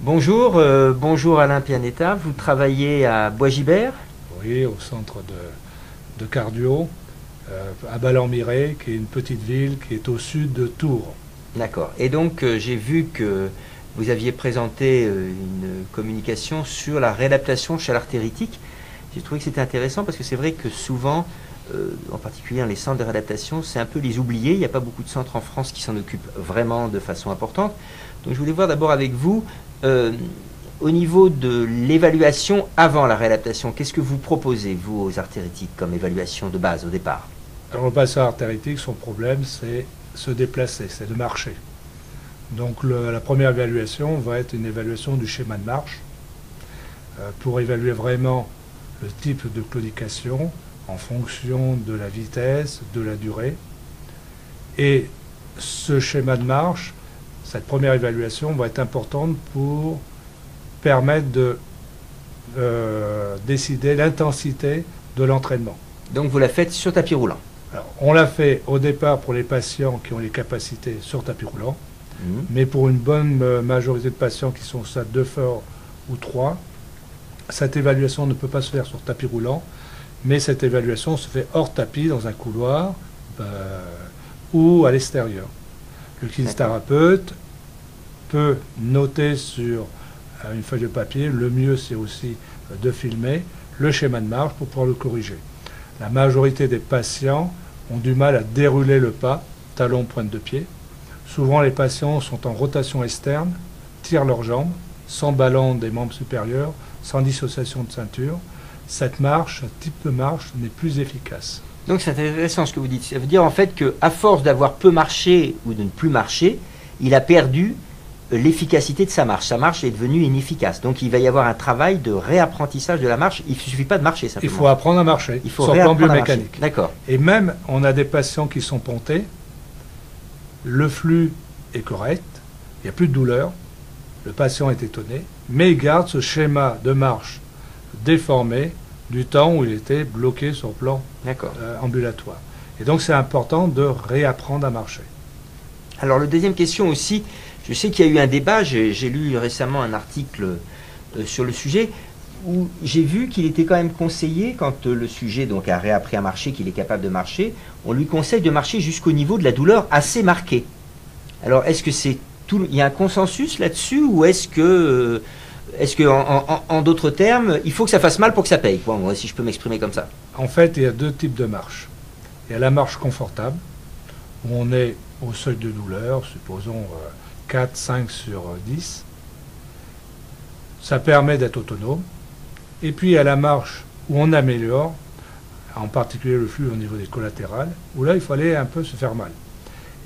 Bonjour, bonjour Alain Pianetta, vous travaillez à Bois-Gibert? Oui, au centre de cardio, à Ballon-Miré, qui est une petite ville qui est au sud de Tours. D'accord. Et donc j'ai vu que vous aviez présenté une communication sur la réadaptation chez l'artéritique. J'ai trouvé que c'était intéressant parce que c'est vrai que souvent, en particulier dans les centres de réadaptation, c'est un peu les oubliés. Il n'y a pas beaucoup de centres en France qui s'en occupent vraiment de façon importante. Donc je voulais voir d'abord avec vous, euh, au niveau de l'évaluation avant la réadaptation, qu'est-ce que vous proposez, vous, aux artéritiques, comme évaluation de base au départ? Alors le patient artéritique, son problème, c'est se déplacer, c'est de marcher. Donc la première évaluation va être une évaluation du schéma de marche pour évaluer vraiment le type de claudication en fonction de la vitesse, de la durée. Et ce schéma de marche, cette première évaluation va être importante pour permettre de décider l'intensité de l'entraînement. Donc vous la faites sur tapis roulant. Alors, on l'a fait au départ pour les patients qui ont les capacités sur tapis roulant, mais pour une bonne majorité de patients qui sont au stade 2 fort ou 3, cette évaluation ne peut pas se faire sur tapis roulant, mais cette évaluation se fait hors tapis, dans un couloir ou à l'extérieur. Le kinésithérapeute peut noter sur une feuille de papier, le mieux c'est aussi de filmer le schéma de marche pour pouvoir le corriger. La majorité des patients ont du mal à dérouler le pas, talon, pointe de pied. Souvent les patients sont en rotation externe, tirent leurs jambes, sans ballon des membres supérieurs, sans dissociation de ceinture. Cette marche, ce type de marche n'est plus efficace. Donc c'est intéressant ce que vous dites. Ça veut dire en fait qu'à force d'avoir peu marché ou de ne plus marcher, il a perdu l'efficacité de sa marche. Sa marche est devenue inefficace. Donc il va y avoir un travail de réapprentissage de la marche. Il ne suffit pas de marcher simplement. Il faut apprendre à marcher, il faut sur le plan réapprendre à marcher. biomécanique. D'accord. Et même, on a des patients qui sont pontés, le flux est correct, il n'y a plus de douleur, le patient est étonné, mais il garde ce schéma de marche déformé du temps où il était bloqué sur le plan ambulatoire. Et donc c'est important de réapprendre à marcher. Alors, la deuxième question aussi, je sais qu'il y a eu un débat, j'ai lu récemment un article sur le sujet, où j'ai vu qu'il était quand même conseillé, quand le sujet donc, a réappris à marcher, qu'il est capable de marcher, on lui conseille de marcher jusqu'au niveau de la douleur assez marquée. Alors, est-ce que c'est tout, il y a un consensus là-dessus, ou est-ce que, en d'autres termes, il faut que ça fasse mal pour que ça paye, bon, si je peux m'exprimer comme ça? En fait, il y a deux types de marche. Il y a la marche confortable, où on est au seuil de douleur, supposons 4, 5 sur 10. Ça permet d'être autonome. Et puis il y a la marche où on améliore, en particulier le flux au niveau des collatérales, où là il faut aller un peu se faire mal.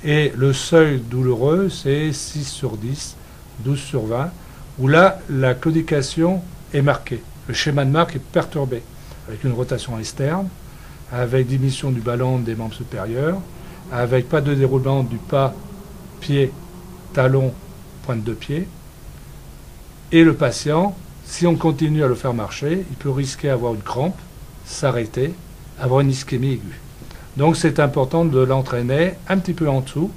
Et le seuil douloureux, c'est 6 sur 10, 12 sur 20, où là la claudication est marquée. Le schéma de marque est perturbé, avec une rotation externe, avec diminution du ballon des membres supérieurs, avec pas de déroulement du pas, pied, talon, pointe de pied. Et le patient, si on continue à le faire marcher, il peut risquer d'avoir une crampe, s'arrêter, avoir une ischémie aiguë. Donc c'est important de l'entraîner un petit peu en dessous.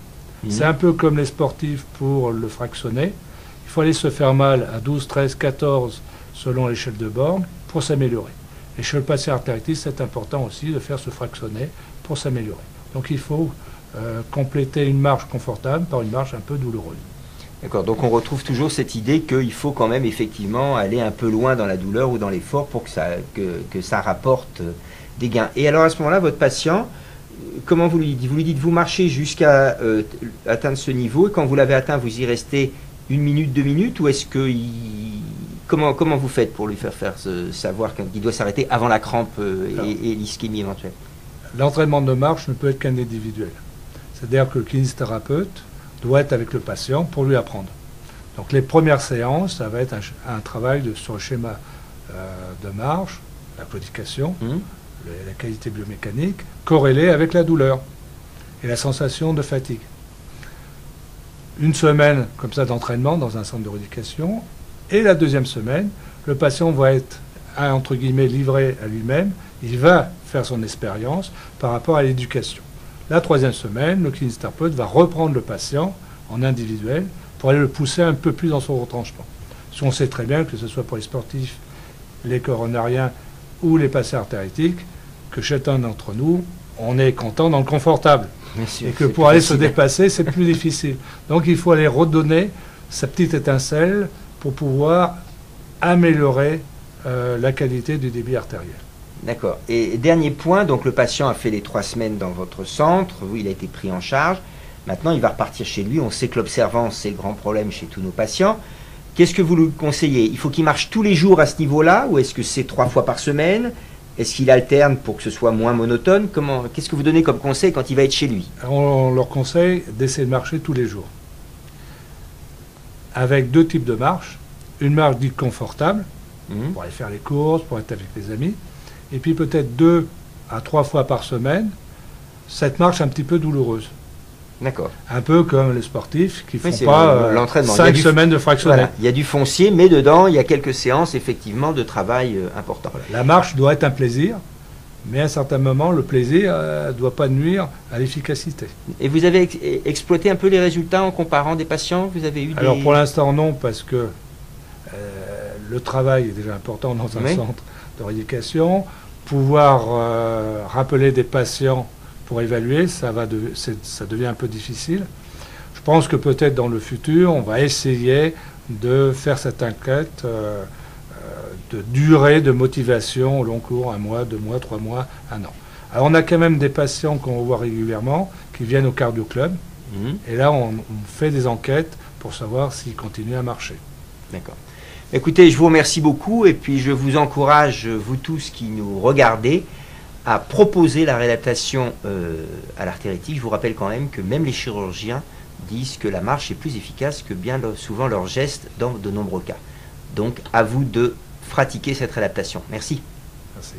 C'est un peu comme les sportifs pour le fractionner. Il faut aller se faire mal à 12, 13, 14 selon l'échelle de Born pour s'améliorer. Et chez le patient artéritique, c'est important aussi de faire se fractionner pour s'améliorer. Donc il faut compléter une marche confortable par une marche un peu douloureuse. D'accord, donc on retrouve toujours cette idée qu'il faut quand même effectivement aller un peu loin dans la douleur ou dans l'effort pour que ça rapporte des gains. Et alors à ce moment-là, votre patient, comment vous lui dites? Vous lui dites vous marchez jusqu'à atteindre ce niveau, et quand vous l'avez atteint, vous y restez 1 minute, 2 minutes, ou est-ce que comment vous faites pour lui faire savoir qu'il doit s'arrêter avant la crampe et l'ischémie éventuelle? L'entraînement de marche ne peut être qu'un individuel. C'est-à-dire que le kinésithérapeute doit être avec le patient pour lui apprendre. Donc les premières séances, ça va être un travail sur le schéma de marche, la claudication, la qualité biomécanique, corrélée avec la douleur et la sensation de fatigue. Une semaine comme ça d'entraînement dans un centre de rééducation, et la deuxième semaine, le patient va être entre guillemets livré à lui-même, il va faire son expérience par rapport à l'éducation. La troisième semaine, le kinésithérapeute va reprendre le patient en individuel pour aller le pousser un peu plus dans son retranchement. Parce qu'on sait très bien que ce soit pour les sportifs, les coronariens ou les patients artéritiques, que chacun d'entre nous, on est content dans le confortable. Sûr, et que pour aller se dépasser, c'est plus difficile. Donc il faut aller redonner sa petite étincelle pour pouvoir améliorer la qualité du débit artériel. D'accord. Et dernier point, donc le patient a fait les 3 semaines dans votre centre, oui, il a été pris en charge. Maintenant, il va repartir chez lui. On sait que l'observance, c'est le grand problème chez tous nos patients. Qu'est-ce que vous lui conseillez? Il faut qu'il marche tous les jours à ce niveau-là, ou est-ce que c'est 3 fois par semaine? Est-ce qu'il alterne pour que ce soit moins monotone? Qu'est-ce que vous donnez comme conseil quand il va être chez lui? On leur conseille d'essayer de marcher tous les jours. Avec 2 types de marches. Une marche dite confortable, pour aller faire les courses, pour être avec les amis. Et puis peut-être 2 à 3 fois par semaine, cette marche un petit peu douloureuse. D'accord. Un peu comme les sportifs qui font l'entraînement. 5 semaines de fractionnel. Voilà. Il y a du foncier, mais dedans, il y a quelques séances effectivement de travail important. Voilà. La marche doit être un plaisir, mais à un certain moment, le plaisir ne doit pas nuire à l'efficacité. Et vous avez exploité un peu les résultats en comparant des patients? Vous avez eu des... Alors pour l'instant non, parce que le travail est déjà important dans un centre de rééducation. Pouvoir rappeler des patients pour évaluer, ça devient un peu difficile. Je pense que peut-être dans le futur, on va essayer de faire cette enquête de durée de motivation au long cours, 1 mois, 2 mois, 3 mois, 1 an. Alors on a quand même des patients qu'on voit régulièrement, qui viennent au cardio club, et là on fait des enquêtes pour savoir s'ils continuent à marcher. D'accord. Écoutez, je vous remercie beaucoup, et puis je vous encourage, vous tous qui nous regardez, à proposer la réadaptation à l'artéritique. Je vous rappelle quand même que même les chirurgiens disent que la marche est plus efficace que bien souvent leurs gestes dans de nombreux cas. Donc à vous de pratiquer cette réadaptation. Merci. Merci.